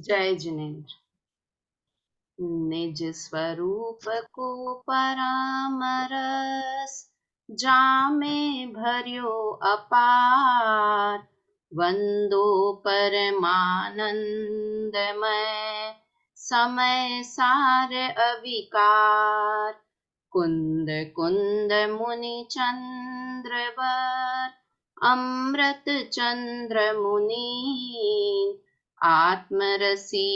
जय जिनेन्द्र। निज स्वरूप को परामरस, जामे भर्यो अपार। वंदो परमानंदमय, समय सार अविकार। कुंद कुंद मुनि चंद्रवर, अमृत चंद्र मुनि। आत्मरसी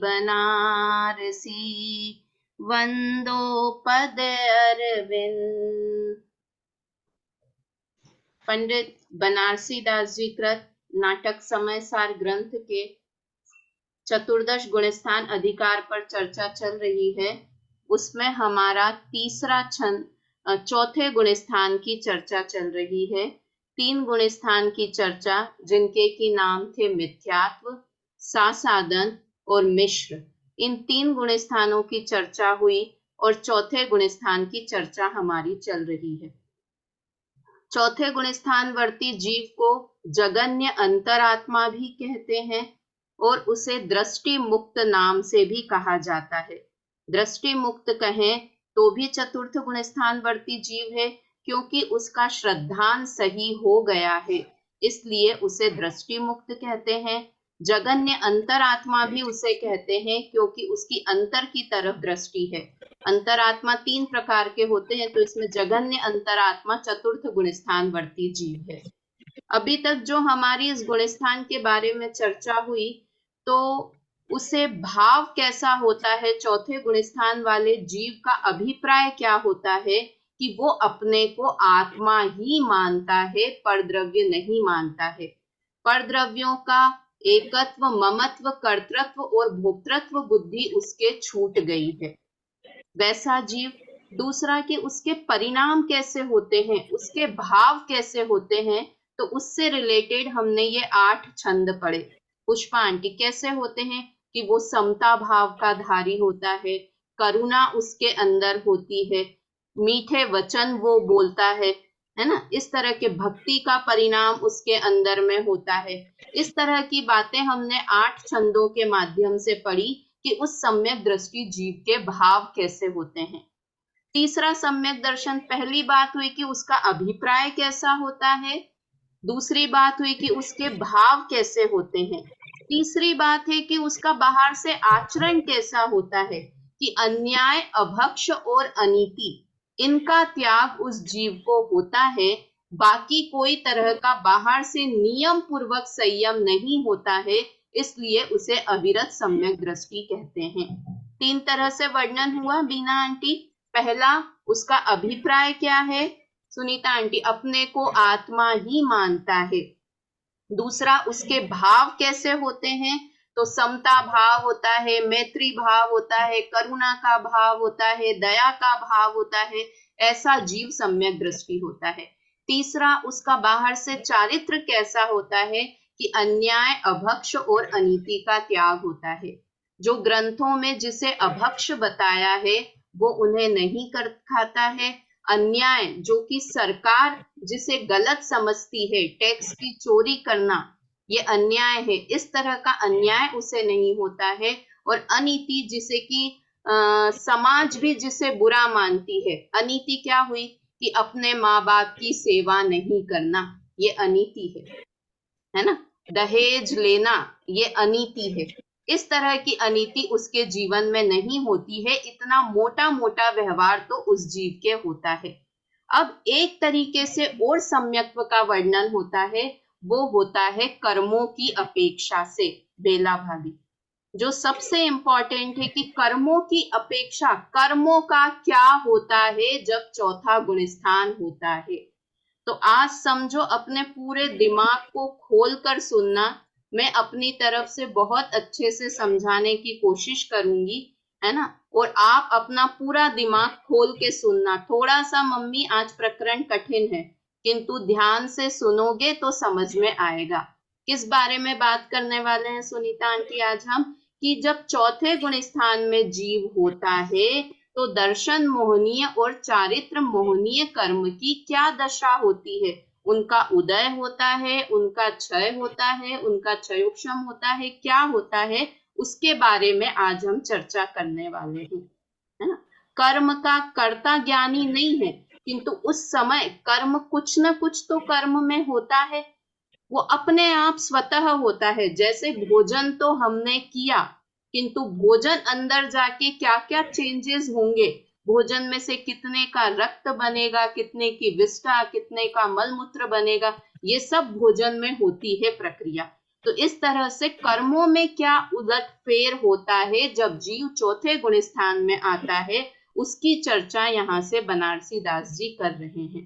बनारसी, वंदो पद अरविंद। पंडित बनारसी दास जी कृत नाटक समय सार ग्रंथ के चतुर्दश गुणस्थान अधिकार पर चर्चा चल रही है। उसमें हमारा तीसरा छंद चौथे गुणस्थान की चर्चा चल रही है। 3 गुणस्थान की चर्चा, जिनके की नाम थे मिथ्यात्व, सासादन और मिश्र। इन 3 गुणस्थानों की चर्चा हुई और चौथे गुणस्थान की चर्चा हमारी चल रही है। चौथे गुणस्थान वर्ती जीव को जगन्य अंतरात्मा भी कहते हैं और उसे दृष्टि मुक्त नाम से भी कहा जाता है। दृष्टि मुक्त कहें तो भी चतुर्थ गुणस्थान वर्ती जीव है, क्योंकि उसका श्रद्धान सही हो गया है, इसलिए उसे दृष्टि मुक्त कहते हैं। जगन्य अंतरात्मा भी उसे कहते हैं, क्योंकि उसकी अंतर की तरफ दृष्टि है। अंतरात्मा 3 प्रकार के होते हैं, तो इसमें जगन्य अंतरात्मा चतुर्थ गुणस्थान वर्ती जीव है। अभी तक जो हमारी इस गुणस्थान के बारे में चर्चा हुई, तो उसे भाव कैसा होता है, चौथे गुणस्थान वाले जीव का अभिप्राय क्या होता है कि वो अपने को आत्मा ही मानता है, परद्रव्य नहीं मानता है। परद्रव्यों का एकत्व, ममत्व, कर्तृत्व और भोक्तृत्व बुद्धि उसके छूट गई है। वैसा जीव। दूसरा कि उसके परिणाम कैसे होते हैं, उसके भाव कैसे होते हैं, तो उससे रिलेटेड हमने ये 8 छंद पढ़े। पुष्पा आंटी, कैसे होते हैं कि वो समता भाव का धारी होता है, करुणा उसके अंदर होती है, मीठे वचन वो बोलता है ना। इस तरह के भक्ति का परिणाम उसके अंदर में होता है। इस तरह की बातें हमने 8 छंदों के माध्यम से पढ़ी कि उस सम्यक दृष्टि जीव के भाव कैसे होते हैं। तीसरा सम्यक दर्शन, पहली बात हुई कि उसका अभिप्राय कैसा होता है, दूसरी बात हुई कि उसके भाव कैसे होते हैं, तीसरी बात है कि उसका बाहर से आचरण कैसा होता है, कि अन्याय, अभक्ष और अनीति, इनका त्याग उस जीव को होता है। बाकी कोई तरह का बाहर से नियम पूर्वक संयम नहीं होता है, इसलिए उसे अविरत सम्यक दृष्टि कहते हैं। 3 तरह से वर्णन हुआ बीना आंटी। पहला, उसका अभिप्राय क्या है, सुनीता आंटी, अपने को आत्मा ही मानता है। दूसरा, उसके भाव कैसे होते हैं, तो समता भाव होता है, मैत्री भाव होता है, करुणा का भाव होता है, दया का भाव होता है। ऐसा जीव सम्यक दृष्टि होता है। तीसरा, उसका बाहर से चारित्र कैसा होता है, कि अन्याय, अभक्ष और अनीति का त्याग होता है। जो ग्रंथों में जिसे अभक्ष बताया है वो उन्हें नहीं कर खाता है। अन्याय, जो कि सरकार जिसे गलत समझती है, टैक्स की चोरी करना, ये अन्याय है, इस तरह का अन्याय उसे नहीं होता है। और अनीति, जिसे कि समाज भी जिसे बुरा मानती है। अनीति क्या हुई, कि अपने माँ बाप की सेवा नहीं करना, ये अनीति है ना। दहेज लेना, ये अनीति है। इस तरह की अनीति उसके जीवन में नहीं होती है। इतना मोटा मोटा व्यवहार तो उस जीव के होता है। अब एक तरीके से और सम्यक्त्व का वर्णन होता है, वो होता है कर्मों की अपेक्षा से। बेला भाभी, जो सबसे इंपॉर्टेंट है कि कर्मों की अपेक्षा, कर्मों का क्या होता है जब चौथा गुणस्थान होता है। तो आज समझो, अपने पूरे दिमाग को खोलकर सुनना। मैं अपनी तरफ से बहुत अच्छे से समझाने की कोशिश करूंगी, है ना। और आप अपना पूरा दिमाग खोल के सुनना। थोड़ा सा मम्मी आज प्रकरण कठिन है, किंतु ध्यान से सुनोगे तो समझ में आएगा। किस बारे में बात करने वाले हैं सुनीता आंटी आज हम, कि जब चौथे गुण स्थान में जीव होता है तो दर्शन मोहनीय और चारित्र मोहनीय कर्म की क्या दशा होती है। उनका उदय होता है, उनका क्षय होता है, उनका क्षयोक्षम होता है, क्या होता है, उसके बारे में आज हम चर्चा करने वाले हैं, है ना। कर्म का कर्ता ज्ञानी नहीं है, किंतु उस समय कर्म कुछ न कुछ तो कर्म में होता है, वो अपने आप स्वतः होता है। जैसे भोजन तो हमने किया, किंतु भोजन अंदर जाके क्या क्या चेंजेस होंगे, भोजन में से कितने का रक्त बनेगा, कितने की विष्ठा, कितने का मलमूत्र बनेगा, ये सब भोजन में होती है प्रक्रिया। तो इस तरह से कर्मों में क्या उलटफेर होता है जब जीव चौथे गुण स्थान में आता है, उसकी चर्चा यहाँ से बनारसी दास जी कर रहे हैं।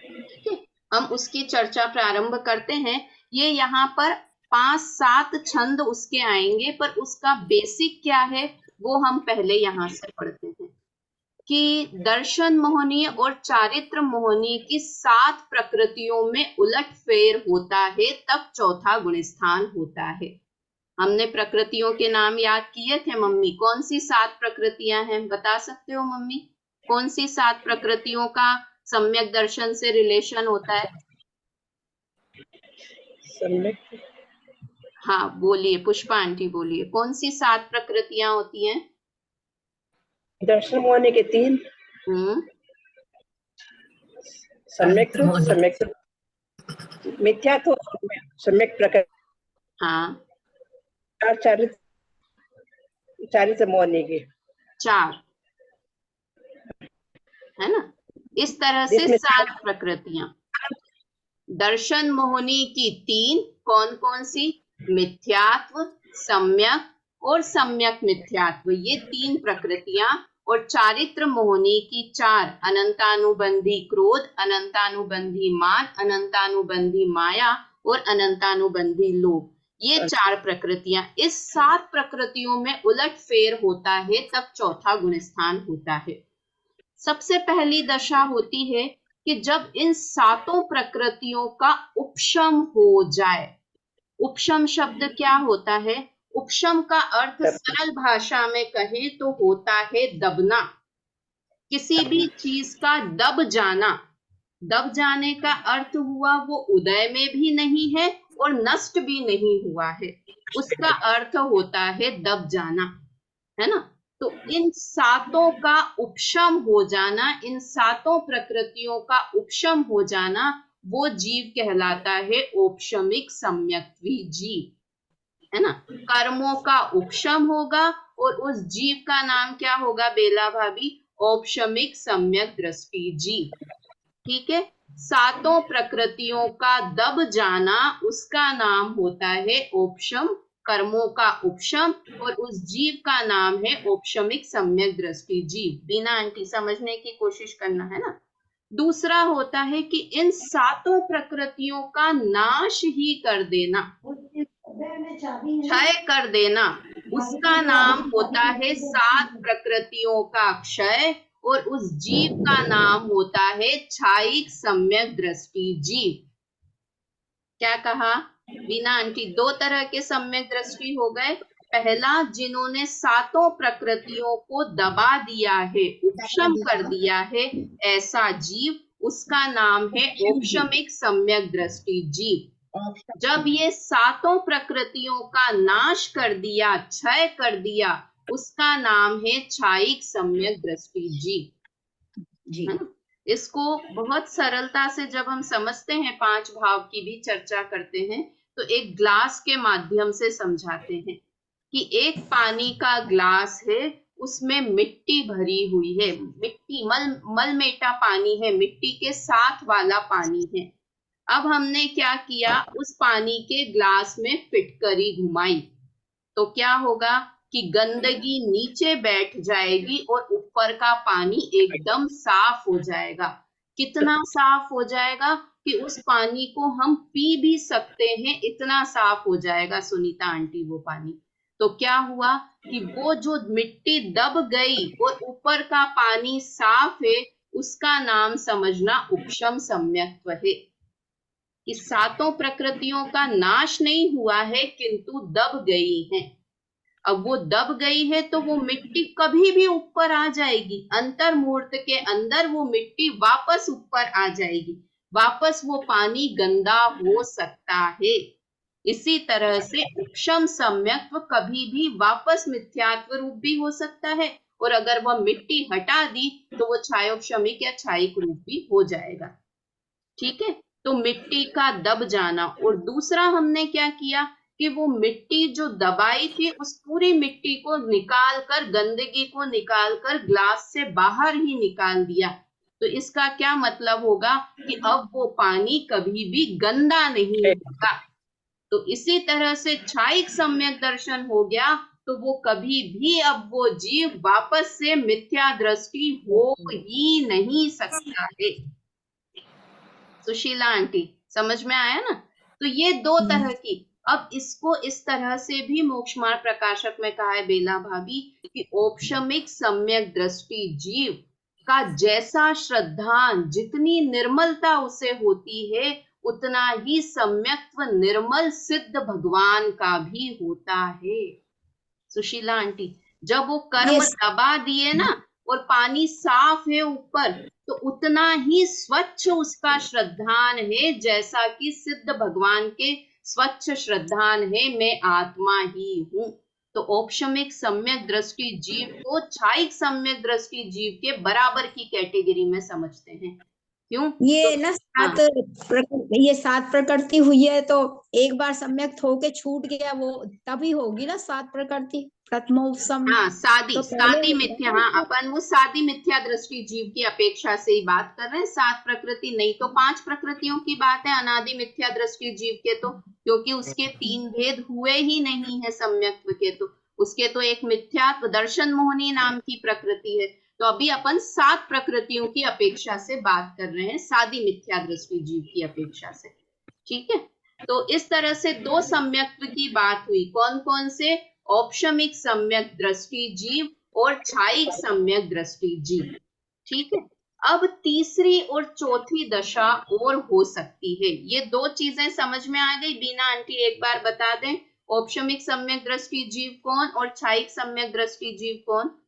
ठीक है, हम उसकी चर्चा प्रारंभ करते हैं। ये यहाँ पर 5-7 छंद उसके आएंगे, पर उसका बेसिक क्या है वो हम पहले यहाँ से पढ़ते हैं कि दर्शन मोहनी और चारित्र मोहनी की 7 प्रकृतियों में उलटफेर होता है, तब चौथा गुणस्थान होता है। हमने प्रकृतियों के नाम याद किए थे मम्मी, कौन सी 7 प्रकृतियां हैं बता सकते हो मम्मी? कौन सी 7 प्रकृतियों का सम्यक दर्शन से रिलेशन होता है? सम्यक, हाँ बोलिए, पुष्पा आंटी बोलिए, कौन सी 7 प्रकृतियां होती हैं? दर्शन मोहनी के 3, सम्यक रूप, सम्यक मिथ्या तो सम्यक प्रकृति, हाँ चारित्र मोहनी के 4, है ना। इस तरह से 7 प्रकृतियां। दर्शन मोहनी की 3, कौन कौन सी? मिथ्यात्व, सम्यक और सम्यक मिथ्यात्व, ये 3 प्रकृतियां। और चारित्र मोहनी की 4, अनंतानुबंधी क्रोध, अनंतानुबंधी मान, अनंतानुबंधी माया और अनंतानुबंधी लोभ, ये 4 प्रकृतियां। इस 7 प्रकृतियों में उलटफेर होता है, तब चौथा गुणस्थान होता है। सबसे पहली दशा होती है कि जब इन 7 प्रकृतियों का उपशम हो जाए। उपशम शब्द क्या होता है? उपशम का अर्थ सरल भाषा में कहें तो होता है दबना, किसी भी चीज का दब जाना। दब जाने का अर्थ हुआ वो उदय में भी नहीं है और नष्ट भी नहीं हुआ है, उसका अर्थ होता है दब जाना, है ना। तो इन 7 का उपशम हो जाना, इन 7 प्रकृतियों का उपशम हो जाना, वो जीव कहलाता है औपशमिक सम्यक्त्वी जीव, है ना। कर्मों का उपशम होगा और उस जीव का नाम क्या होगा बेला भाभी? औपशमिक सम्यक दृष्टि जीव। ठीक है, 7 प्रकृतियों का दब जाना, उसका नाम होता है औपशम, कर्मों का उपशम, और उस जीव का नाम है औपशमिक सम्यक दृष्टि जीव। बीना आंटी समझने की कोशिश करना, है ना। दूसरा होता है कि इन 7 प्रकृतियों का नाश ही कर देना, क्षय कर देना, उसका नाम होता है 7 प्रकृतियों का क्षय, और उस जीव का नाम होता है छायिक सम्यक दृष्टि जीव। क्या कहा बीना आंटी? 2 तरह के सम्यक दृष्टि हो गए। पहला, जिन्होंने 7 प्रकृतियों को दबा दिया है, उपशम कर दिया है, ऐसा जीव, उसका नाम है औपशमिक सम्यक दृष्टि जीव। जब ये 7 प्रकृतियों का नाश कर दिया, क्षय कर दिया, उसका नाम है छायिक सम्यक दृष्टि जीव, है ना। इसको बहुत सरलता से जब हम समझते हैं, 5 भाव की भी चर्चा करते हैं, तो एक ग्लास के माध्यम से समझाते हैं कि एक पानी का ग्लास है, उसमें मिट्टी भरी हुई है, मिट्टी मलमेटा पानी है, मिट्टी के साथ वाला पानी है। अब हमने क्या किया, उस पानी के ग्लास में फिटकरी घुमाई, तो क्या होगा कि गंदगी नीचे बैठ जाएगी और ऊपर का पानी एकदम साफ हो जाएगा। कितना साफ हो जाएगा कि उस पानी को हम पी भी सकते हैं, इतना साफ हो जाएगा सुनीता आंटी वो पानी। तो क्या हुआ कि वो जो मिट्टी दब गई और ऊपर का पानी साफ है, उसका नाम समझना उपशम सम्यक्त्व है। कि 7 प्रकृतियों का नाश नहीं हुआ है, किंतु दब गई हैं। अब वो दब गई है तो वो मिट्टी कभी भी ऊपर आ जाएगी, अंतर मुहूर्त के अंदर वो मिट्टी वापस ऊपर आ जाएगी, वापस वो पानी गंदा हो सकता है। इसी तरह से उपशम सम्यक्त्व कभी भी वापस मिथ्यात्व रूप भी हो सकता है, और अगर वह मिट्टी हटा दी तो वो छायोपशमिक या छायिक रूप भी हो जाएगा। ठीक है, तो मिट्टी का दब जाना। और दूसरा हमने क्या किया कि वो मिट्टी जो दबाई थी उस पूरी मिट्टी को निकाल कर, गंदगी को निकाल कर ग्लास से बाहर ही निकाल दिया। तो इसका क्या मतलब होगा कि अब वो पानी कभी भी गंदा नहीं होगा। तो इसी तरह से छायिक सम्यक दर्शन हो गया तो वो कभी भी अब वो जीव वापस से मिथ्या दृष्टि हो ही नहीं सकता है। सुशीला आंटी, समझ में आया ना? तो ये दो तरह की। अब इसको इस तरह से भी मोक्षमार्ग प्रकाशक में कहा है बेला भाभी कि औपशमिक सम्यक दृष्टि जीव का जैसा श्रद्धान, जितनी निर्मलता उसे होती है, उतना ही सम्यक्त्व निर्मल सिद्ध भगवान का भी होता है। सुशीला आंटी, जब वो कर्म दबा दिए ना और पानी साफ है ऊपर, तो उतना ही स्वच्छ उसका श्रद्धान है जैसा कि सिद्ध भगवान के स्वच्छ श्रद्धान है, मैं आत्मा ही हूँ। तो औपशमिक सम्यक दृष्टि जीव को छायिक सम्यक दृष्टि जीव के बराबर की कैटेगरी में समझते हैं। क्यों? ये ना ये 7 प्रकृति हुई है, तो एक बार सम्यक होके छूट गया वो तभी होगी ना 7 प्रकृति प्रथमोपशम। हाँ, सादी तो सादी मिथ्या। हाँ, अपन वो सादी मिथ्या दृष्टि जीव की अपेक्षा से ही बात कर रहे हैं। 7 प्रकृति नहीं तो 5 प्रकृतियों की बात है अनादि मिथ्या दृष्टि जीव के, तो क्योंकि उसके 3 भेद हुए ही नहीं है सम्यक्त्व के, तो उसके तो एक मिथ्यात्व दर्शन मोहिनी नाम की प्रकृति है। तो अभी अपन 7 प्रकृतियों की अपेक्षा से बात कर रहे हैं, सादी मिथ्या दृष्टि जीव की अपेक्षा से। ठीक है, तो इस तरह से 2 सम्यक्त्व की बात हुई। कौन कौन से? औपशमिक सम्यक दृष्टि जीव और छायिक सम्यक दृष्टि जीव। ठीक है, अब तीसरी और चौथी दशा और हो सकती है। ये 2 चीजें समझ में आ गई? बीना आंटी एक बार बता दें, औपशमिक सम्यक दृष्टि जीव कौन और छायिक सम्यक दृष्टि जीव कौन?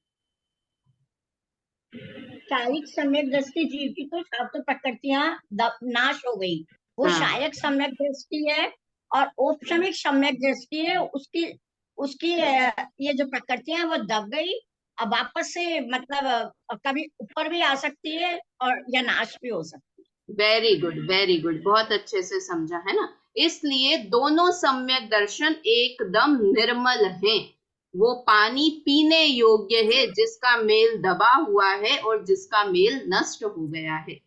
छायिक सम्यक दृष्टि जीव की तो सब तो प्रकृतियां नाश हो गई, वो छायिक सम्यक दृष्टि है। और औपशमिक सम्यक दृष्टि है, उसकी उसकी ये जो प्रकृतियां हैं वो दब गई, अब वापस से मतलब कभी ऊपर भी आ सकती है और या नाश भी हो सकती है। वेरी गुड, वेरी गुड, बहुत अच्छे से समझा है ना। इसलिए दोनों सम्यक दर्शन एकदम निर्मल हैं। वो पानी पीने योग्य है जिसका मेल दबा हुआ है और जिसका मेल नष्ट हो गया है।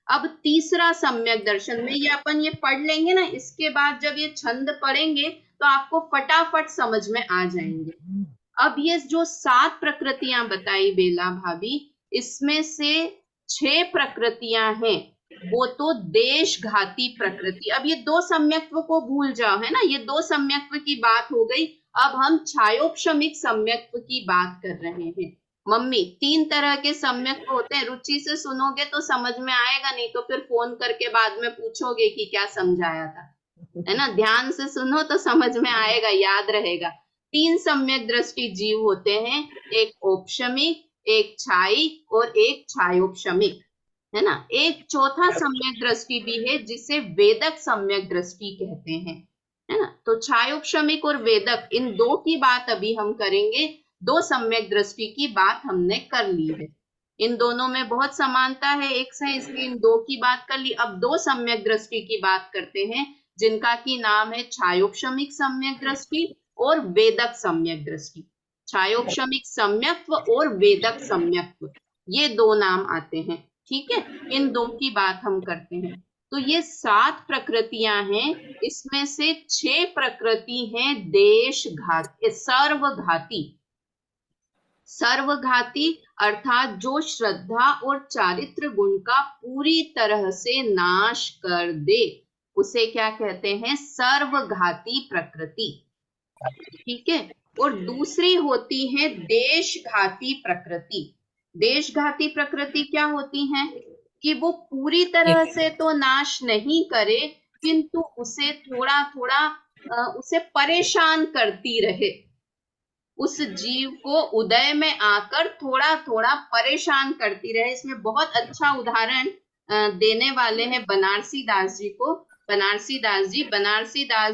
अब तीसरा सम्यक दर्शन में ये अपन ये पढ़ लेंगे ना, इसके बाद जब ये छंद पढ़ेंगे तो आपको फटाफट समझ में आ जाएंगे। अब ये जो 7 प्रकृतियां बताई बेला भाभी, इसमें से 6 प्रकृतियां हैं वो तो देशघाती प्रकृति। अब ये 2 सम्यक्त्व को भूल जाओ, है ना, ये 2 सम्यक्त्व की बात हो गई। अब हम छायोपशमिक सम्यक्त्व की बात कर रहे हैं। मम्मी, 3 तरह के सम्यक्त्व होते हैं, रुचि से सुनोगे तो समझ में आएगा, नहीं तो फिर फोन करके बाद में पूछोगे कि क्या समझाया था, है ना। ध्यान से सुनो तो समझ में आएगा, याद रहेगा। 3 सम्यक दृष्टि जीव होते हैं, एक औपशमिक, एक छायिक और एक छायोपशमिक, है ना। एक चौथा सम्यक दृष्टि भी है जिसे वेदक सम्यक दृष्टि कहते हैं, है ना। तो छायोपशमिक और वेदक, इन 2 की बात अभी हम करेंगे। 2 सम्यक दृष्टि की बात हमने कर ली है, इन दोनों में बहुत समानता है एक से, इसलिए इन 2 की बात कर ली। अब 2 सम्यक दृष्टि की बात करते हैं जिनका की नाम है छायोपशमिक सम्यक दृष्टि और वेदक सम्यक दृष्टि। छायोपशमिक सम्यक्त्व और वेदक सम्यक्त्व, ये 2 नाम आते हैं। ठीक है, इन 2 की बात हम करते हैं। तो ये 7 प्रकृतियां हैं, इसमें से 6 प्रकृति हैं देशघाती, सर्वघाती। सर्वघाती अर्थात जो श्रद्धा और चारित्र गुण का पूरी तरह से नाश कर दे, उसे क्या कहते हैं? सर्वघाती प्रकृति। ठीक है, और दूसरी होती है देशघाती प्रकृति। देशघाती प्रकृति क्या होती है कि वो पूरी तरह से तो नाश नहीं करे, किंतु उसे थोड़ा थोड़ा उसे परेशान करती रहे। उस जीव को उदय में आकर थोड़ा थोड़ा परेशान करती रहे। इसमें बहुत अच्छा उदाहरण देने वाले हैं बनारसी दास जी को। बनारसी दास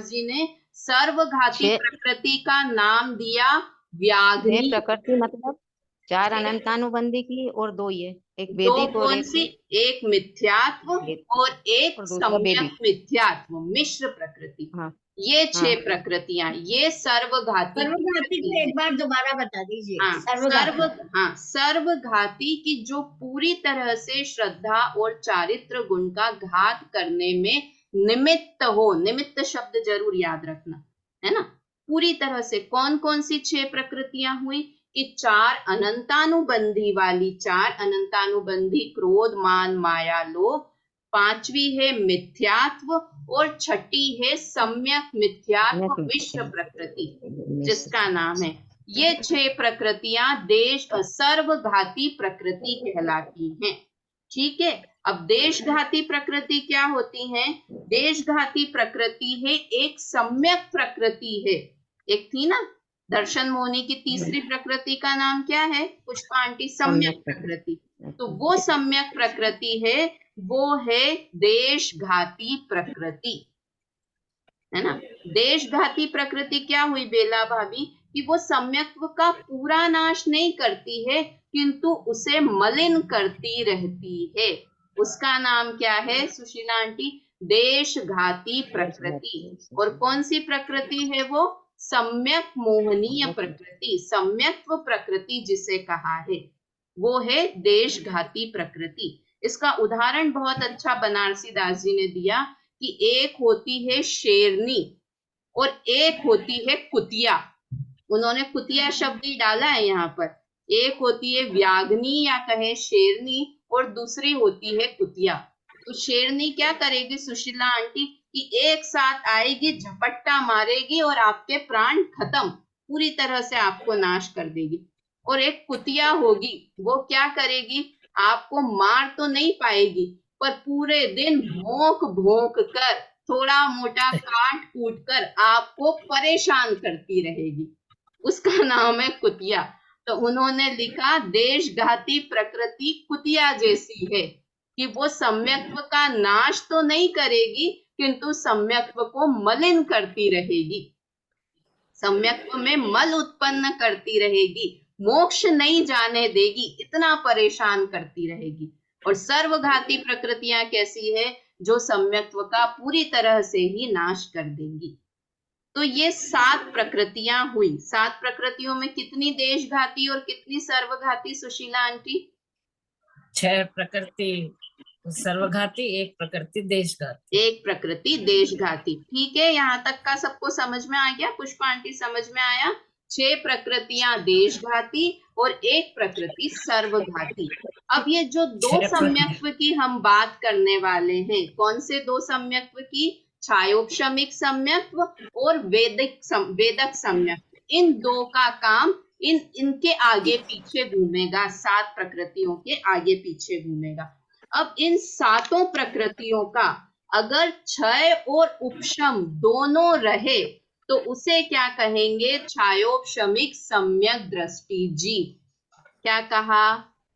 जी ने सर्वघाती छह- प्रकृति का नाम दिया व्याघ्री। प्रकृति मतलब 4 अनंतानुबंधी की और 2 ये, एक दो वैदिक और कौन सी? एक मिथ्यात्व और एक और दूसरा सम्यक वैदिक। मिथ्यात्व, मिश्र प्रकृति। हाँ ये 6 हाँ। प्रकृतियां, ये सर्वघाती सर्वघाती को एक बार दोबारा बता दीजिए। हाँ सर्वघाती की जो पूरी तरह से श्रद्धा और चारित्र गुण का घात करने में निमित्त हो। निमित्त शब्द जरूर याद रखना, है ना। पूरी तरह से कौन कौन सी 6 प्रकृतियां हुई कि 4 अनंतानुबंधी वाली, 4 अनंतानुबंधी क्रोध मान माया लोभ, 5वीं है मिथ्यात्व और 6ठी है सम्यक मिथ्यात्व मिश्र प्रकृति, जिसका नाम है। ये 6 प्रकृतियां सर्वघाती प्रकृति कहलाती हैं। ठीक है। अब देशघाती प्रकृति क्या होती है? देशघाती प्रकृति है एक सम्यक प्रकृति है। एक थी ना दर्शन मोहनी की तीसरी प्रकृति का नाम क्या है पुष्पा आंटी? सम्यक प्रकृति। तो वो सम्यक प्रकृति है, वो है देशघाती प्रकृति, है ना। देशघाती प्रकृति क्या हुई बेला भाभी? कि वो सम्यक्त्व का पूरा नाश नहीं करती है किंतु उसे मलिन करती रहती है। उसका नाम क्या है सुशीला आंटी? देशघाती प्रकृति। और कौन सी प्रकृति है वो? सम्यक मोहनीय प्रकृति, सम्यक्त्व प्रकृति जिसे कहा है वो है देशघाती प्रकृति। इसका उदाहरण बहुत अच्छा बनारसी दास जी ने दिया कि एक होती है शेरनी और एक होती है कुतिया। उन्होंने कुतिया शब्द ही डाला है यहाँ पर। एक होती है व्याघ्नी या कहे शेरनी और दूसरी होती है कुतिया। तो शेरनी क्या करेगी सुशीला आंटी कि एक साथ आएगी, झपट्टा मारेगी और आपके प्राण खत्म, पूरी तरह से आपको नाश कर देगी। और एक कुतिया होगी, वो क्या करेगी? आपको मार तो नहीं पाएगी पर पूरे दिन भौंक भौंक कर, थोड़ा मोटा काट कूट कर आपको परेशान करती रहेगी। उसका नाम है कुतिया। तो उन्होंने लिखा देशघाती प्रकृति कुतिया जैसी है कि वो सम्यक्त्व का नाश तो नहीं करेगी किंतु सम्यक्त्व को मलिन करती रहेगी, सम्यक्त्व में मल उत्पन्न करती रहेगी, मोक्ष नहीं जाने देगी, इतना परेशान करती रहेगी। और सर्वघाती प्रकृतियां कैसी है? जो सम्यक्त्व का पूरी तरह से ही नाश कर देंगी। तो ये 7 प्रकृतियां हुई। 7 प्रकृतियों में कितनी देशघाती और कितनी सर्वघाती सुशीला आंटी? 6 प्रकृति सर्वघाती, 1 प्रकृति देशघाती। 1 प्रकृति देशघाती। ठीक है, यहाँ तक का सबको समझ में आ गया? पुष्पा आंटी समझ में आया? 6 प्रकृतियां देशघाती और 1 प्रकृति सर्वघाती। अब ये जो 2 सम्यक्त्व की हम बात करने वाले हैं, कौन से 2 सम्यक्त्व की? छायोपशमिक सम्यक्त्व और वेदक सम्यक्त्व। इन 2 का काम इनके आगे पीछे घूमेगा, 7 प्रकृतियों के आगे पीछे घूमेगा। अब इन 7 प्रकृतियों का अगर क्षय और उपशम दोनों रहे तो उसे क्या कहेंगे? छायोपशमिक सम्यक दृष्टि जीव। क्या कहा?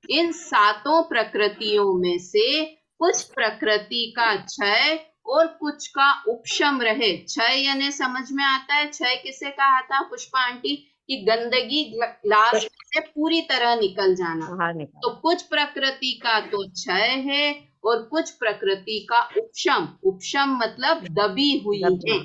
इन 7 प्रकृतियों में से कुछ प्रकृति का क्षय और कुछ का उपशम रहे। क्षय यानी समझ में आता है, क्षय किसे कहा था पुष्पा आंटी? कि गंदगी ग्लास से पूरी तरह निकल जाना। तो कुछ प्रकृति का तो क्षय है और कुछ प्रकृति का उपशम। उपशम मतलब दबी हुई है।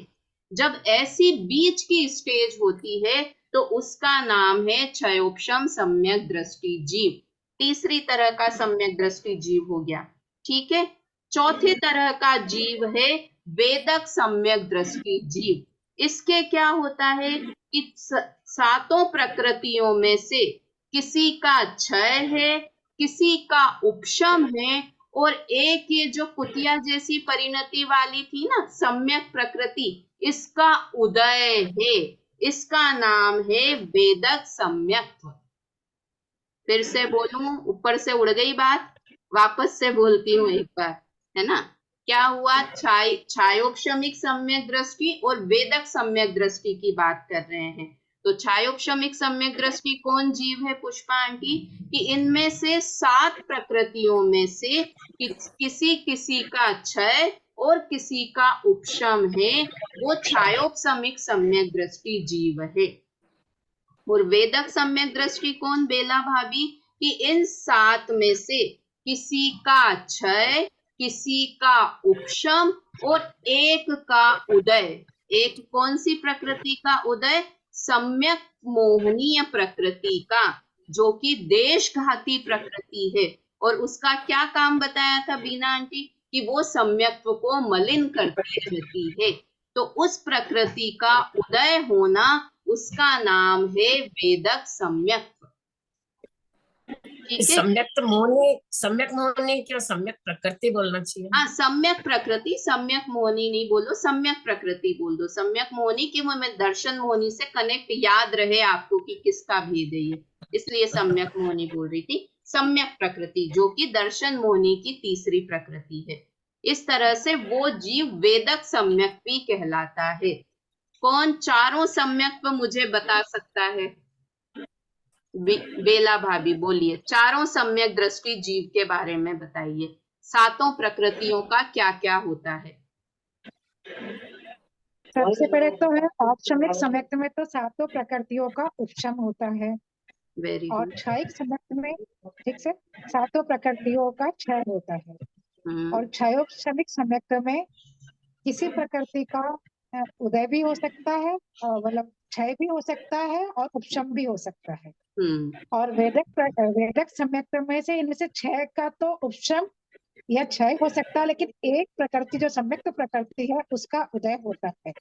जब ऐसी बीच की स्टेज होती है तो उसका नाम है क्षयोपशम सम्यक दृष्टि जीव। तीसरी तरह का सम्यक दृष्टि जीव हो गया। ठीक है। चौथे तरह का जीव है वेदक सम्यक दृष्टि जीव। इसके क्या होता है कि 7 प्रकृतियों में से किसी का क्षय है, किसी का उपशम है और एक ये जो कुतिया जैसी परिणति वाली थी ना सम्यक प्रकृति, इसका उदय है। इसका नाम है वेदक सम्यक्त्व। फिर से बोलूं, ऊपर से उड़ गई बात, वापस से बोलती हूँ एक बार, है ना। क्या हुआ? छायोपशमिक सम्यक दृष्टि और वेदक सम्यक दृष्टि की बात कर रहे हैं। तो छायोपशमिक सम्यक दृष्टि कौन जीव है पुष्पा आंटी? कि इनमें से 7 प्रकृतियों में से किसी किसी का क्षय और किसी का उपशम है, वो छायोपशमिक सम्यक दृष्टि जीव है। और वेदक सम्यक दृष्टि कौन बेला भाभी? कि इन 7 में से किसी का क्षय, किसी का उपशम और एक का उदय। एक कौन सी प्रकृति का उदय? सम्यक मोहनीय प्रकृति का, जो कि देशघाती प्रकृति है। और उसका क्या काम बताया था बीना आंटी? कि वो सम्यक्त्व को मलिन करती रहती है। तो उस प्रकृति का उदय होना, उसका नाम है वेदक सम्यक्त्व। ठीक है, सम्यक मोहनी क्यों सम्यक प्रकृति बोलना चाहिए? हाँ, सम्यक प्रकृति, सम्यक मोहनी नहीं बोलो, सम्यक प्रकृति बोल दो। सम्यक मोहनी की वो मैं दर्शन मोहनी से कनेक्ट याद रहे आपको कि किसका भेद है ये, इसलिए सम्यक मोहनी बोल रही थी। सम्यक प्रकृति जो कि दर्शन मोहनी की तीसरी प्रकृति है। इस तरह से वो जीव वेदक सम्यक भी कहलाता है। कौन चारों सम्यक मुझे बता सकता है? बेला भाभी बोलिए, चारों सम्यक दृष्टि जीव के बारे में बताइए। 7 प्रकृतियों का क्या क्या होता है? सबसे पहले तो है औपशमिक सम्यक्त में तो 7 प्रकृतियों का उपशम होता है। वेरी और गुड। क्षयिक सम्यक्त में ठीक से 7 प्रकृतियों का क्षय होता है। और क्षयोपशमिक सम्यक्त में किसी प्रकृति का उदय भी हो सकता है, मतलब क्षय भी हो सकता है और उपशम भी हो सकता है। और वेदक सम्यक्त में से इनमें से 6 का तो उपशम या क्षय हो सकता है, लेकिन एक प्रकृति जो सम्यक्त प्रकृति है उसका उदय होता है,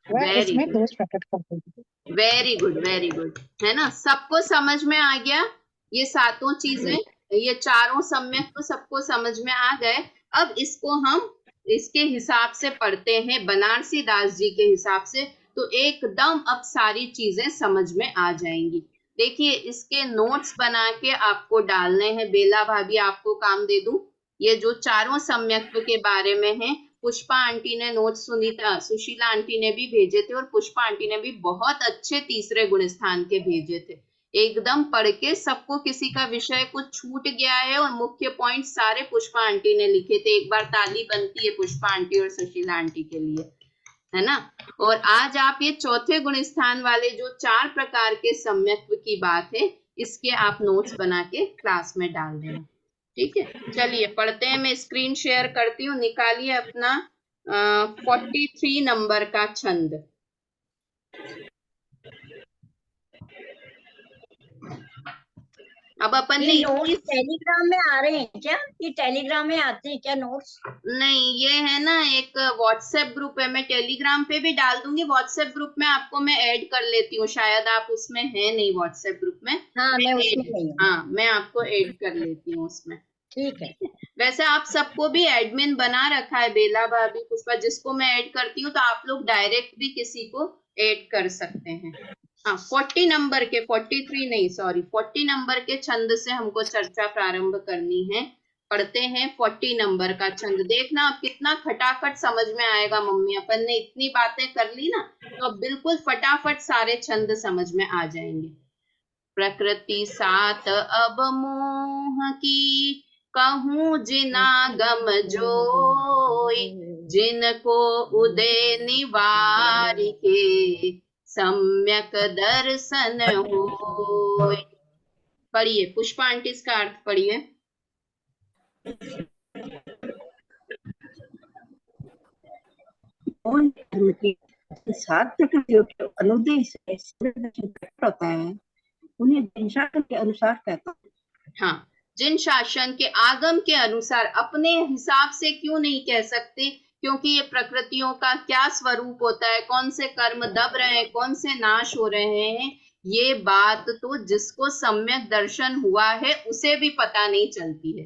वह इसमें दोष प्रकट करती है। वेरी गुड, वेरी गुड, है ना? सबको समझ में आ गया ये 7 चीजें, ये चारों सम्यक तो सबको समझ में आ गए। अब इसको हम इसके हिसाब से पढ़ते हैं, बनारसी दास जी के हिसाब से, तो एकदम अब सारी चीजें समझ में आ जाएंगी। देखिए, इसके नोट्स बना के आपको डालने हैं। बेला भाभी आपको काम दे दूं, ये जो चारों सम्यक्त्व के बारे में है, पुष्पा आंटी ने नोट, सुशीला आंटी ने भी भेजे थे और पुष्पा आंटी ने भी बहुत अच्छे तीसरे गुण स्थान के भेजे थे। एकदम पढ़ के सबको किसी का विषय कुछ छूट गया है और मुख्य पॉइंट सारे पुष्पा आंटी ने लिखे थे। एक बार ताली बनती है पुष्पा आंटी और सुशीला आंटी के लिए, है ना? और आज आप ये चौथे गुण स्थान वाले जो 4 प्रकार के सम्यक्त्व की बात है, इसके आप नोट्स बना के क्लास में डाल देना। ठीक है, चलिए पढ़ते हैं। मैं स्क्रीन शेयर करती हूँ, निकालिए अपना 43 नंबर का छंद। अब अपन ने नोट्स टेलीग्राम में आ रहे हैं क्या? ये टेलीग्राम में आते हैं क्या नोट्स? नहीं, ये है ना एक व्हाट्सएप ग्रुप है, मैं टेलीग्राम पे भी डाल दूंगी। व्हाट्सएप ग्रुप में आपको मैं ऐड कर लेती हूँ, शायद आप उसमें है नहीं व्हाट्सएप ग्रुप में। हाँ, मैं उसमें नहीं हूँ। हाँ, मैं आपको ऐड कर लेती हूँ उसमें। ठीक है। वैसे आप सबको भी एडमिन बना रखा है, बेला भाभी, पुष्पा, जिसको मैं ऐड करती हूँ तो आप लोग डायरेक्ट भी किसी को ऐड कर सकते हैं। हाँ, 40 नंबर के, 43 नहीं सॉरी, 40 नंबर के छंद से हमको चर्चा प्रारंभ करनी है। पढ़ते हैं 40 नंबर का छंद। देखना अब कितना खटाखट समझ में आएगा मम्मी, अपन ने इतनी बातें कर ली ना, तो अब बिल्कुल फटाफट सारे छंद समझ में आ जाएंगे। प्रकृति 7 अब मोह की, कहूँ जिनागम जोई, जिनको उदय निवार के, सम्यक दर्शन होय। पढ़िए, पुष्पा आंटी इसका अर्थ पढ़िए। धर्म की 7 प्रकृतियों के अनुदय से प्रकट होता है, उन्हें जिन शासन के अनुसार कहता है। हाँ, जिन शासन के आगम के अनुसार, अपने हिसाब से क्यों नहीं कह सकते, क्योंकि ये प्रकृतियों का क्या स्वरूप होता है, कौन से कर्म दब रहे हैं, कौन से नाश हो रहे हैं, ये बात तो जिसको सम्यक दर्शन हुआ है उसे भी पता नहीं चलती है।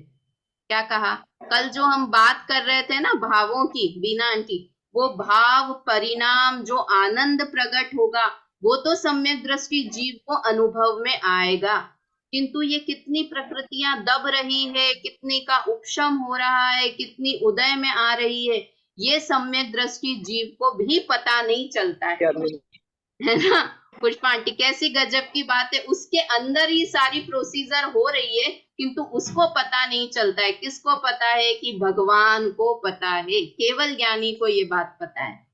क्या कहा? कल जो हम बात कर रहे थे ना भावों की, बीना आंटी, वो भाव परिणाम जो आनंद प्रकट होगा वो तो सम्यक दृष्टि जीव को अनुभव में आएगा, किंतु ये कितनी प्रकृतियां दब रही है, कितनी का उपशम हो रहा है, कितनी उदय में आ रही है, ये सम्यक दृष्टि जीव को भी पता नहीं चलता है ना? पुष्पा आंटी कैसी गजब की बात है, उसके अंदर ही सारी प्रोसीजर हो रही है, किंतु उसको पता नहीं चलता है। किसको पता है? कि भगवान को पता है, केवल ज्ञानी को ये बात पता है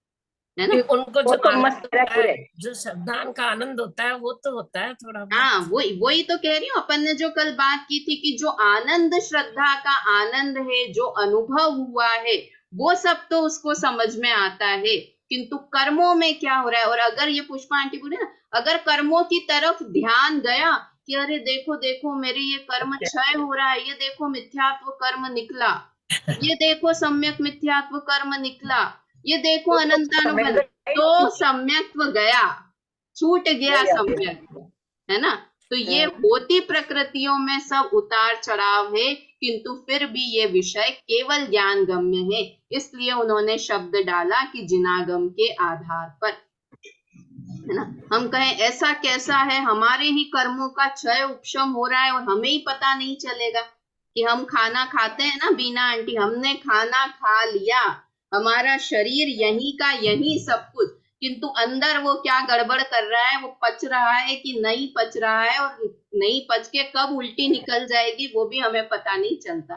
ना। उनको वो जो तो आनंद मस्त होता है, पूरे। जो श्रद्धान का आनंद होता है, वो तो होता है थोड़ा बहुत। हाँ, वही तो कह रही हूँ। अपन ने जो कल बात की थी कि जो आनंद श्रद्धा का आनंद है, जो अनुभव हुआ है, वो सब तो उसको समझ में आता है, किंतु कर्मों में क्या हो रहा है। और अगर ये पुष्पा आंटी बोले ना, अगर कर्मों की तरफ ध्यान गया कि अरे देखो देखो मेरे ये कर्म क्षय हो रहा है, ये देखो मिथ्यात्व कर्म निकला, ये देखो सम्यक मिथ्यात्व कर्म निकला, ये देखो अनंतानुबंध, तो सम्यक्त्व गया, छूट गया सम्यक्त्व, है ना। तो ये होती प्रकृतियों में सब उतार चढ़ाव है, किंतु फिर भी ये विषय केवल ज्ञान गम्य है। इसलिए उन्होंने शब्द डाला कि जिनागम के आधार पर, है ना। हम कहें ऐसा कैसा है, हमारे ही कर्मों का क्षय उपशम हो रहा है और हमें ही पता नहीं चलेगा कि हम खाना खाते हैं ना बीना आंटी, हमने खाना खा लिया, हमारा शरीर यही का यही सब कुछ, किंतु अंदर वो क्या गड़बड़ कर रहा है, वो पच रहा है कि नहीं पच रहा है, और नहीं पच के कब उल्टी निकल जाएगी वो भी हमें पता नहीं चलता,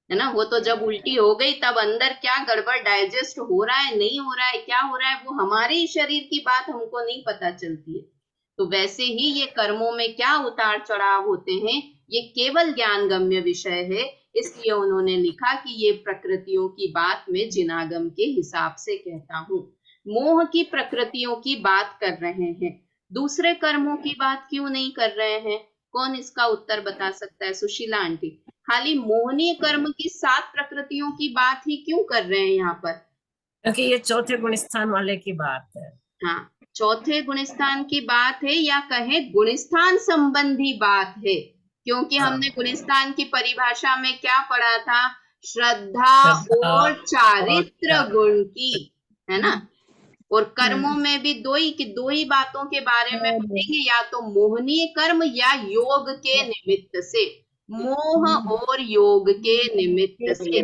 है ना। वो तो जब उल्टी हो गई तब अंदर क्या गड़बड़ डाइजेस्ट हो रहा है, नहीं हो रहा है, क्या हो रहा है, वो हमारे ही शरीर की बात हमको नहीं पता चलती है। तो वैसे ही ये कर्मों में क्या उतार चढ़ाव होते हैं, ये केवल ज्ञान गम्य विषय है। इसलिए उन्होंने लिखा कि ये प्रकृतियों की बात मैं जिनागम के हिसाब से कहता हूँ। मोह की प्रकृतियों की बात कर रहे हैं, दूसरे कर्मों की बात क्यों नहीं कर रहे हैं? कौन इसका उत्तर बता सकता है? सुशीला आंटी, खाली मोहनीय कर्म की 7 प्रकृतियों की बात ही क्यों कर रहे हैं यहाँ पर? क्योंकि ये चौथे गुणस्थान वाले की बात है। हाँ, चौथे गुणस्थान की बात है, या कहें गुणस्थान संबंधी बात है, क्योंकि हमने गुणस्थान की परिभाषा में क्या पढ़ा था? श्रद्धा और चारित्र गुण की, है ना। और कर्मों में भी दो ही बातों के बारे में पढ़ेंगे, या तो मोहनीय कर्म या योग के निमित्त से, मोह और योग के निमित्त से।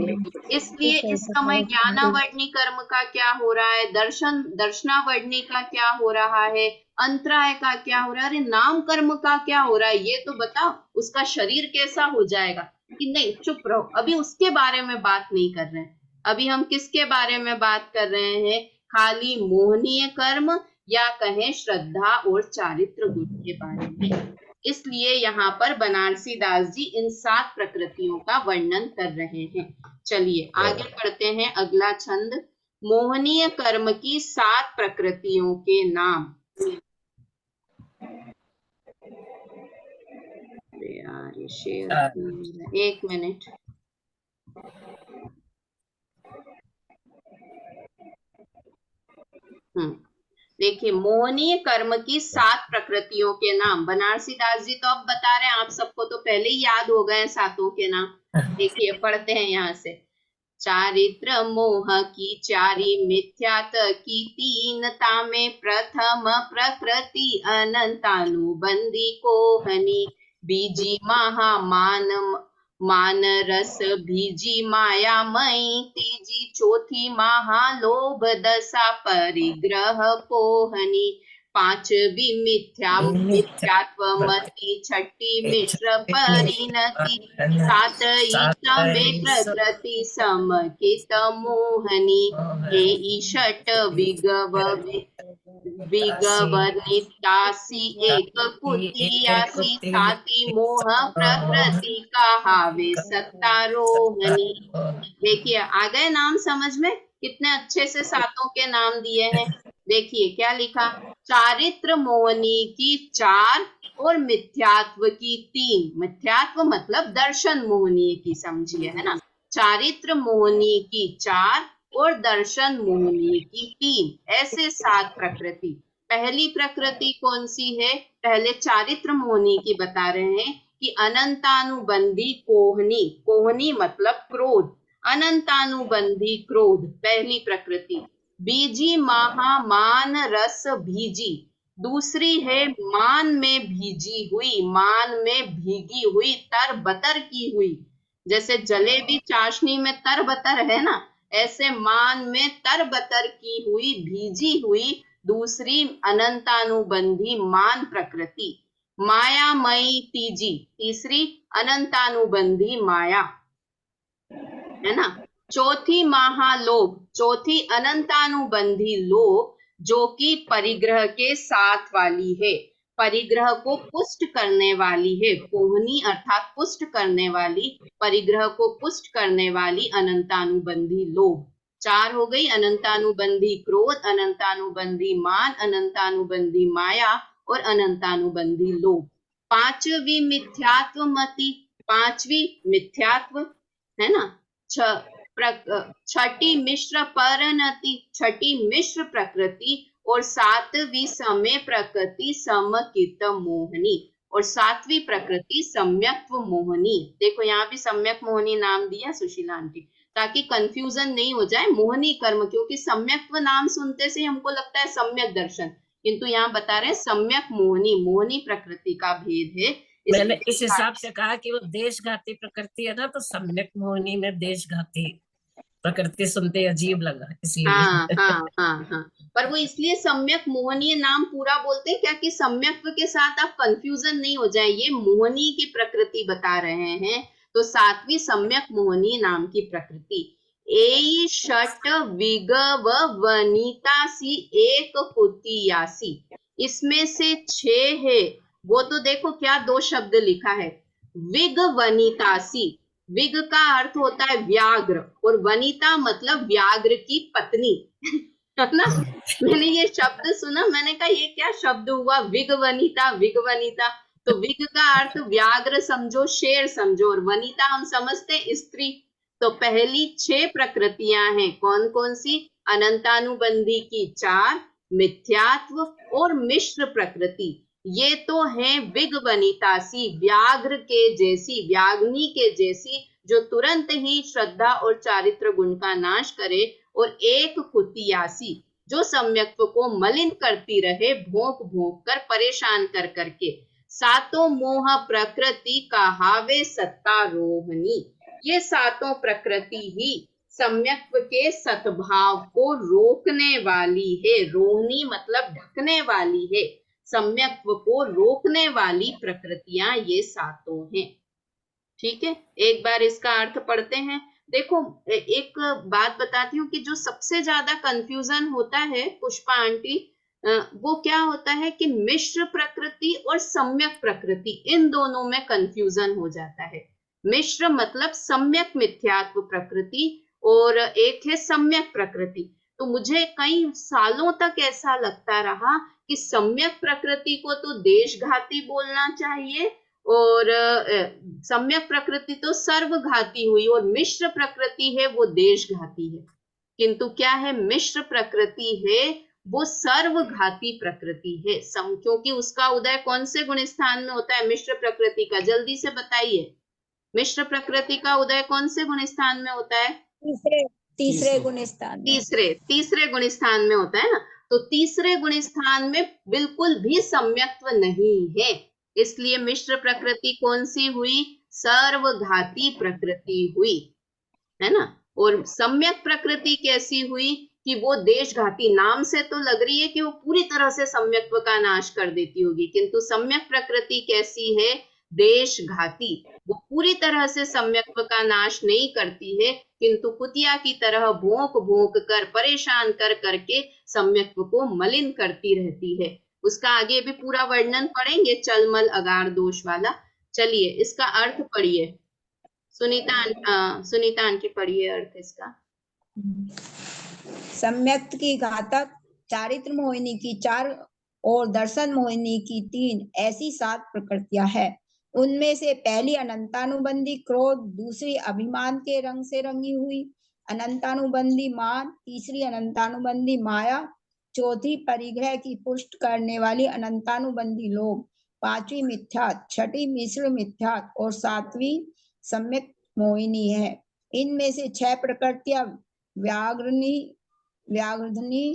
इसलिए इस समय ज्ञानावर्णी कर्म का क्या हो रहा है, दर्शनावर्णी का क्या हो रहा है, अंतराय का क्या हो रहा है, अरे नाम कर्म का क्या हो रहा है, ये तो बताओ, उसका शरीर कैसा हो जाएगा। कि नहीं, चुप रहो, अभी उसके बारे में बात नहीं कर रहे हैं। अभी हम किसके बारे में बात कर रहे हैं? खाली मोहनीय कर्म, या कहें श्रद्धा और चारित्र गुण के बारे में। इसलिए यहाँ पर बनारसी दास जी इन 7 प्रकृतियों का वर्णन कर रहे हैं। चलिए आगे बढ़ते हैं। अगला छंद, मोहनीय कर्म की 7 प्रकृतियों के नाम। यार ये शेयर, एक मिनट। देखिए, मोहनीय कर्म की 7 प्रकृतियों के नाम बनारसी दास जी तो अब बता रहे हैं, आप सबको तो पहले ही याद हो गए 7 के नाम। देखिए पढ़ते हैं यहाँ से। चारित्र मोह की चारी, मिथ्यात की 3ता में प्रथम प्रकृति अनंतानुबंधी कोहनी, बीजी महामान मान रस भीजी माया मई, तीजी चौथी महालोभ दशा परिग्रह पोहनी, 5वीं मिथ्यात्व मति, 6ठी मिश्र परिणति, 7वीं में प्रकृति समकित मोहनी, 6 विगवनितासी एक कुतियासी, 7 मोह प्रकृति का हावे सत्तारोहनी। देखिए आ गए नाम समझ में, कितने अच्छे से 7 के नाम दिए हैं। देखिए क्या लिखा, चारित्र मोहनी की 4 और मिथ्यात्व की 3। मिथ्यात्व मतलब दर्शन मोहनी की, समझिए, है ना। चारित्र मोहनी की 4 और दर्शन मोहनी की 3, ऐसे 7 प्रकृति। पहली प्रकृति कौन सी है? पहले चारित्र मोहनी की बता रहे हैं कि अनंतानुबंधी कोहनी, कोहनी मतलब क्रोध, अनंतानुबंधी क्रोध पहली प्रकृति। बीजी महामान रस भीजी, दूसरी है मान में भीजी हुई, मान में भीगी हुई, तर बतर की हुई। जैसे जलेबी चाशनी में तर बतर है ना, ऐसे मान में तर बतर की हुई, भीजी हुई दूसरी अनंतानुबंधी मान प्रकृति, मायामयी तीजी, तीसरी अनंतानुबंधी माया, है ना। चौथी महालोभ, चौथी अनंतानुबंधी लोभ जो कि परिग्रह के साथ वाली है, परिग्रह को पुष्ट करने वाली है, पोहनी अर्थात पुष्ट करने वाली, परिग्रह को पुष्ट करने वाली अनंतानुबंधी लोभ। 4 हो गई, अनंतानुबंधी क्रोध, अनंतानुबंधी मान, अनंतानुबंधी माया और अनंतानुबंधी लोभ। 5वीं मिथ्यात्व मति, 5वीं मिथ्यात्व, है ना। 6ठी मिश्र परिणति, 6ठी मिश्र प्रकृति और 7वीं समय प्रकृति समकित मोहनी, और 7वीं प्रकृति सम्यक्त्व मोहनी। देखो यहाँ भी सम्यक मोहनी नाम दिया सुशीला आंटी, ताकि कंफ्यूजन नहीं हो जाए मोहनी कर्म, क्योंकि सम्यक्त्व नाम सुनते से हमको लगता है सम्यक दर्शन, किंतु यहाँ बता रहे हैं सम्यक मोहनी, मोहनी प्रकृति का भेद है। मैंने इस हिसाब से कहा कि वो देशघाती प्रकृति है ना, तो सम्यक मोहनी में देशघाती प्रकृति सुनते अजीब लगा इसलिए। हाँ। पर वो इसलिए सम्यक मोहनीय नाम पूरा बोलते हैं क्या कि सम्यक्त्व के साथ आप कंफ्यूजन नहीं हो जाए, ये मोहनी की प्रकृति बता रहे हैं, तो 7वीं सम्यक मोहनीय नाम की प्रकृति। ए षट विगव वनितासी एक कुतियासी, इसमें से 6 है, वो तो देखो क्या 2 शब्द लिखा है, विग वनितासी। विग का अर्थ होता है व्याघ्र और वनिता मतलब व्याघ्र की पत्नी, है ना। मैंने ये शब्द सुना, मैंने कहा ये क्या शब्द हुआ, विग वनिता, विग वनिता। तो विग का अर्थ व्याघ्र समझो, शेर समझो, और वनिता हम समझते स्त्री। तो पहली 6 प्रकृतियां हैं, कौन कौन सी, अनंतानुबंधी की 4, मिथ्यात्व और मिश्र प्रकृति, ये तो है विगवनितासी, व्याघ्र के जैसी, व्याघ्नि के जैसी, जो तुरंत ही श्रद्धा और चारित्र गुण का नाश करे, और एक कुतियासी, जो सम्यक्त्व को मलिन करती रहे, भोंक भोंक कर, परेशान कर करके। 7 मोह प्रकृति कहावे सत्तारोहणी, ये 7 प्रकृति ही सम्यक्त्व के सद्भाव को रोकने वाली है, रोहनी मतलब ढकने वाली है, सम्यक्त्व को रोकने वाली प्रकृतियां ये 7 हैं। ठीक है, एक बार इसका अर्थ पढ़ते हैं। देखो एक बात बताती हूँ कि जो सबसे ज्यादा कंफ्यूजन होता है पुष्पा आंटी, वो क्या होता है कि मिश्र प्रकृति और सम्यक प्रकृति, इन दोनों में कंफ्यूजन हो जाता है। मिश्र मतलब सम्यक मिथ्यात्व प्रकृति और एक है सम्यक प्रकृति। तो मुझे कई सालों तक ऐसा लगता रहा कि सम्यक प्रकृति को तो देशघाती बोलना चाहिए और सम्यक प्रकृति तो सर्वघाती हुई, और मिश्र प्रकृति है वो देशघाती है। किंतु क्या है, मिश्र प्रकृति है वो सर्वघाती प्रकृति है, क्योंकि उसका उदय कौन से गुण स्थान में होता है मिश्र प्रकृति का, जल्दी से बताइए। मिश्र प्रकृति का उदय कौन से गुण स्थान में होता है? तीसरे गुण स्थान में। तीसरे गुण स्थान में होता है ना। तो तीसरे गुण स्थान में बिल्कुल भी सम्यक्त्व नहीं है, इसलिए मिश्र प्रकृति कौन सी हुई, सर्वघाती प्रकृति हुई, है ना। और सम्यक प्रकृति कैसी हुई कि वो देशघाती, नाम से तो लग रही है कि वो पूरी तरह से सम्यक्त्व का नाश कर देती होगी, किंतु सम्यक प्रकृति कैसी है, देशघाती, वो पूरी तरह से सम्यक्त्व का नाश नहीं करती है, किंतु कुतिया की तरह भोंक भोंक कर, परेशान कर करके सम्यक्त्व को मलिन करती रहती है। उसका आगे भी पूरा वर्णन पढ़ेंगे, चलमल अगार दोष वाला। चलिए इसका अर्थ पढ़िए, सुनीता आंटी पढ़िए अर्थ इसका। सम्यक्त की घातक, चारित्र मोहिनी की 4 और दर्शन मोहिनी की 3, ऐसी 7 प्रकृतियां हैं। उनमें से पहली अनंतानुबंधी क्रोध, दूसरी अभिमान के रंग से रंगी हुई अनंतानुबंधी मान, तीसरी अनंतानुबंधी माया, चौथी परिग्रह की पुष्ट करने वाली अनंतानुबंधी लोभ, 5वीं मिथ्यात्, 6ठी मिश्र मिथ्यात् और 7वीं सम्यक मोहिनी है। इनमें से 6 प्रकृतियां व्याघ्रनी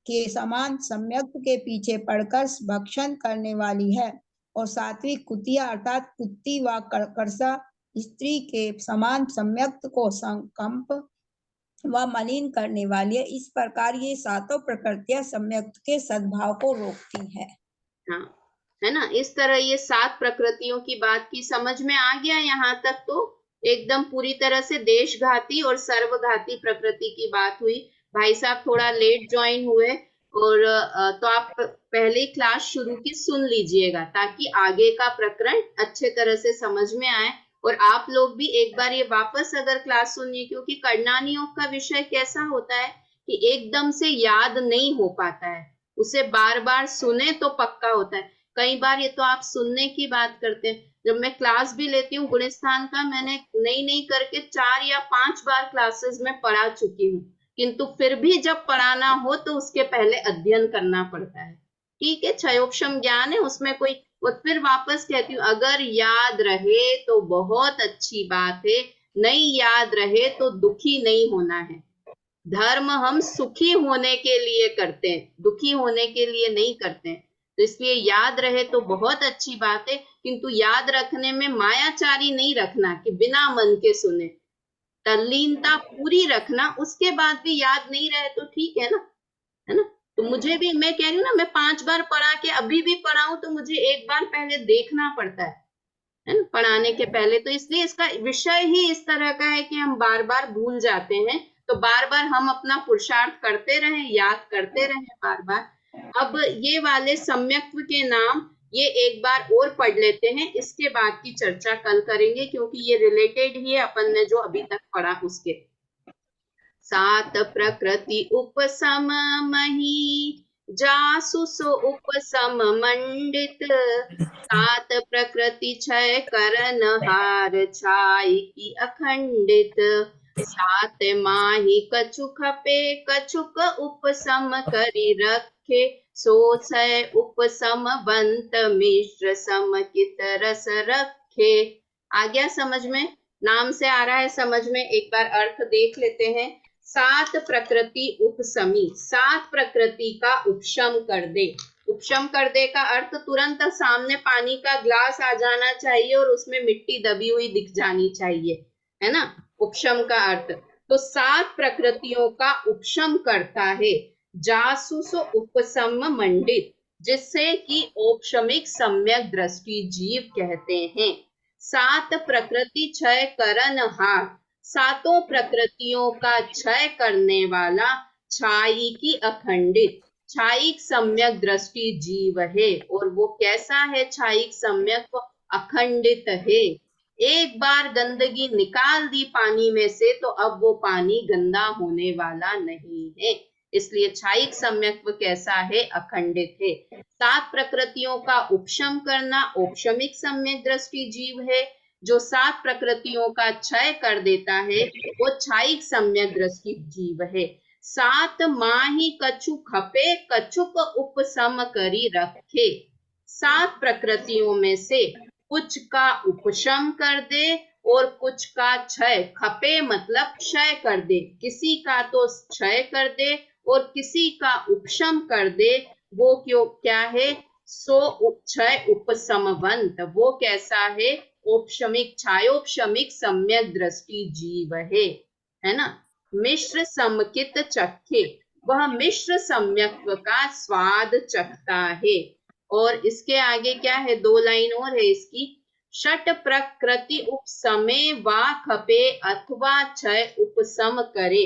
के समान सम्यक्त के पीछे पड़कर भक्षण करने वाली है, और 7वीं कुतिया अर्थात कुत्ती व कर्कशा स्त्री के समान सम्यक्त को संकंप व मलिन करने वाली है। इस प्रकार ये सातों प्रकृतियां सम्यक के सद्भाव को रोकती है। हाँ, है ना। इस तरह ये 7 प्रकृतियों की बात की समझ में आ गया। यहाँ तक तो एकदम पूरी तरह से देशघाती और सर्वघाती प्रकृति की बात हुई। भाई साहब थोड़ा लेट ज्वाइन हुए और तो आप पहले क्लास शुरू की सुन लीजिएगा ताकि आगे का प्रकरण अच्छे तरह से समझ में आए। और आप लोग भी एक बार ये वापस अगर क्लास सुनिए, क्योंकि करणानी योग का विषय कैसा होता है कि एकदम से याद नहीं हो पाता है, उसे बार बार सुने तो पक्का होता है। कई बार ये तो आप सुनने की बात करते हैं, जब मैं क्लास भी लेती हूँ गुणस्थान का, मैंने नई करके 4 या 5 बार क्लासेस में पढ़ा चुकी हूँ, किंतु फिर भी जब पढ़ाना हो तो उसके पहले अध्ययन करना पड़ता है। ठीक है, क्षयोपशम ज्ञान है उसमें कोई, और फिर वापस कहती हूँ अगर याद रहे तो बहुत अच्छी बात है, नहीं याद रहे तो दुखी नहीं होना है। धर्म हम सुखी होने के लिए करते हैं, दुखी होने के लिए नहीं करते हैं। तो इसलिए याद रहे तो बहुत अच्छी बात है, किंतु याद रखने में मायाचारी नहीं रखना कि बिना मन के सुने, तल्लीनता पूरी रखना। उसके बाद भी याद नहीं रहे तो ठीक है ना, है ना। तो मुझे भी, मैं कह रही हूँ ना, मैं 5 बार पढ़ा के अभी भी पढ़ाऊं तो मुझे एक बार पहले देखना पड़ता है ना, पढ़ाने के पहले। तो इसलिए इसका विषय ही इस तरह का है कि हम बार बार भूल जाते हैं, तो बार बार हम अपना पुरुषार्थ करते रहें, याद करते रहें बार बार। अब ये वाले सम्यक्त्व के नाम ये एक बार और पढ़ लेते हैं, इसके बाद की चर्चा कल करेंगे, क्योंकि ये रिलेटेड ही है अपन ने जो अभी तक पढ़ा उसके। 7 प्रकृति उपसम मही, जासु सो उपसम मंडित। 7 प्रकृति क्षय करन हार, छाई की अखंडित। 7 माही कछु खपे, कछुक उपसम करी रखे। सो 6 उपसम बंत, मिश्र सम कित रस रखे। आ गया समझ में? नाम से आ रहा है समझ में। एक बार अर्थ देख लेते हैं। 7 प्रकृति उपसमी, 7 प्रकृति का उपशम कर दे। उपशम कर दे का अर्थ तुरंत सामने पानी का ग्लास आ जाना चाहिए और उसमें मिट्टी दबी हुई दिख जानी चाहिए, है ना, उपशम का अर्थ। तो 7 प्रकृतियों का उपशम करता है। जासुस उपसम मंडित, जिससे कि औपशमिक सम्यक दृष्टि जीव कहते हैं। 7 प्रकृति क्षय करन हार, 7 प्रकृतियों का क्षय करने वाला, छाई की अखंडित, छायिक सम्यक दृष्टि जीव है। और वो कैसा है छायिक सम्यक? वो अखंडित है। एक बार गंदगी निकाल दी पानी में से तो अब वो पानी गंदा होने वाला नहीं है। इसलिए छायिक सम्यक्त्व कैसा है? अखंडित है। 7 प्रकृतियों का उपशम करना औपशमिक सम्यक दृष्टि जीव है। जो 7 प्रकृतियों का क्षय कर देता है वो छायिक सम्यक दृष्टि जीव है। 7 माही कछु खपे, कछुक उपसम करी रखे। 7 प्रकृतियों में से कुछ का उपशम कर दे और कुछ का क्षय, खपे मतलब क्षय कर दे, किसी का तो क्षय कर दे और किसी का उपशम कर दे। वो क्यों क्या है? सो क्षय उपसमवंत, वो कैसा है? औपशमिक, छायोपशमिक सम्यक दृष्टि जीव है ना। मिश्र समकित चखे, वह मिश्र सम्यक्त्व का स्वाद चखता है। और इसके आगे क्या है? 2 लाइन और है इसकी। षट प्रकृति उपसमे वा खपे, अथवा क्षय उपसम करे।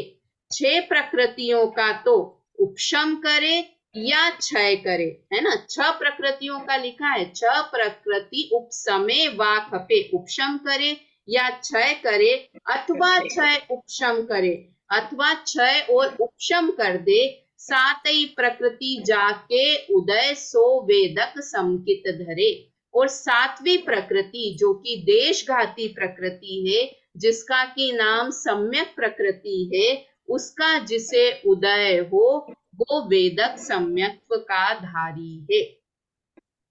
6 प्रकृतियों का तो उपशम करे या क्षय करे, है ना। 6 प्रकृतियों का लिखा है। 6 प्रकृति उपसमे वा खपे, उपशम करे या क्षय करे, अथवा क्षय उपशम करे, अथवा क्षय और उपशम कर दे। 7 प्रकृति जाके उदय, सो वेदक समकित धरे। और 7वीं प्रकृति जो कि देशघाती प्रकृति है, जिसका की नाम सम्यक प्रकृति है, उसका जिसे उदय हो वो वेदक सम्यक्त्व का धारी है।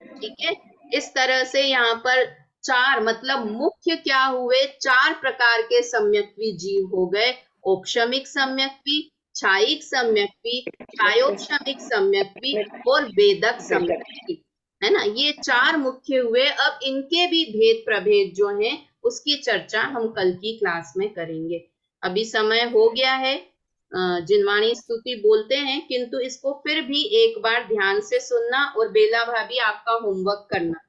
ठीक है, इस तरह से यहाँ पर 4 मतलब मुख्य क्या हुए? 4 प्रकार के सम्यक्त्वी जीव हो गए। औपशमिक सम्यक्त्वी, छायिक सम्यक्त्वी, छायोपशमिक सम्यक्त्वी और वेदक सम्यक्त्वी, है ना। ये 4 मुख्य हुए। अब इनके भी भेद प्रभेद जो हैं उसकी चर्चा हम कल की क्लास में करेंगे। अभी समय हो गया है, जिनवाणी स्तुति बोलते हैं, किंतु इसको फिर भी एक बार ध्यान से सुनना और बेला भाभी आपका होमवर्क करना।